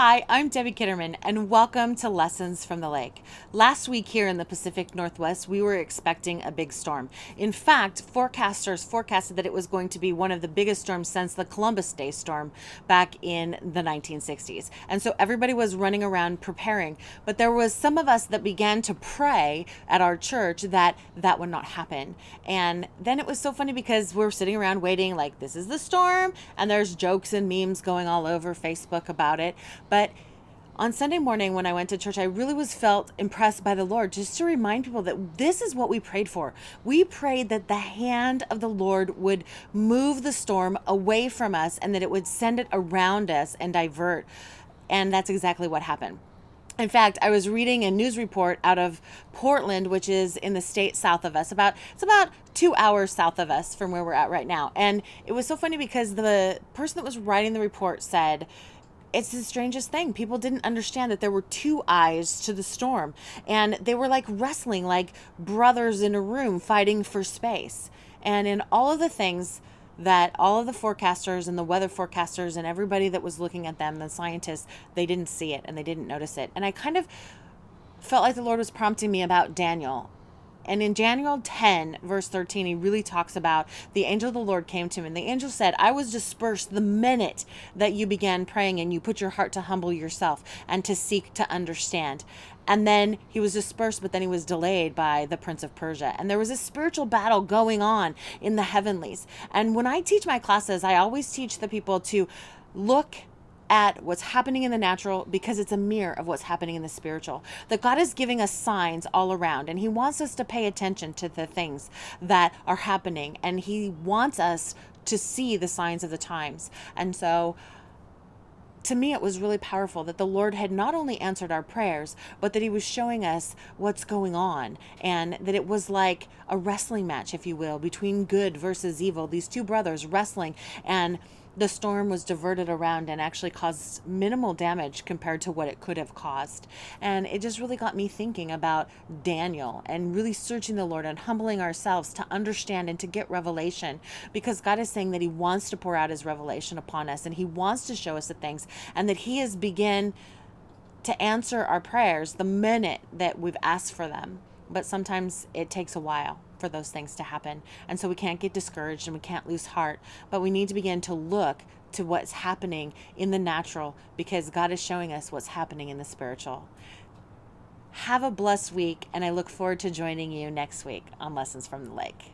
Hi, I'm Debbie Kitterman, and welcome to Lessons from the Lake. Last week here in the Pacific Northwest, we were expecting a big storm. In fact, forecasters forecasted that it was going to be one of the biggest storms since the Columbus Day storm back in the 1960s. And so everybody was running around preparing. But there was some of us that began to pray at our church that that would not happen. And then it was so funny because we were sitting around waiting like, this is the storm, and there's jokes and memes going all over Facebook about it. But on Sunday morning when I went to church, I really was felt impressed by the Lord just to remind people that this is what we prayed for. We prayed that the hand of the Lord would move the storm away from us and that it would send it around us and divert. And that's exactly what happened. In fact, I was reading a news report out of Portland, which is in the state south of us. It's about 2 hours south of us from where we're at right now. And it was so funny because the person that was writing the report said, it's the strangest thing. People didn't understand that there were two eyes to the storm, and they were like wrestling, like brothers in a room fighting for space. And in all of the things that all of the forecasters and the weather forecasters and everybody that was looking at them, the scientists, they didn't see it and they didn't notice it. And I kind of felt like the Lord was prompting me about Daniel. And in Daniel 10, verse 13, he really talks about the angel of the Lord came to him. And the angel said, I was dispersed the minute that you began praying and you put your heart to humble yourself and to seek to understand. And then he was dispersed, but then he was delayed by the prince of Persia. And there was a spiritual battle going on in the heavenlies. And when I teach my classes, I always teach the people to look at what's happening in the natural because it's a mirror of what's happening in the spiritual. That God is giving us signs all around, and he wants us to pay attention to the things that are happening, and he wants us to see the signs of the times. And so to me, it was really powerful that the Lord had not only answered our prayers, but that he was showing us what's going on, and that it was like a wrestling match, if you will, between good versus evil, these two brothers wrestling, and the storm was diverted around and actually caused minimal damage compared to what it could have caused. And it just really got me thinking about Daniel and really searching the Lord and humbling ourselves to understand and to get revelation, because God is saying that he wants to pour out his revelation upon us and he wants to show us the things, and that he has begun to answer our prayers the minute that we've asked for them. But sometimes it takes a while for those things to happen. And so we can't get discouraged and we can't lose heart, but we need to begin to look to what's happening in the natural, because God is showing us what's happening in the spiritual. Have a blessed week, and I look forward to joining you next week on Lessons from the Lake.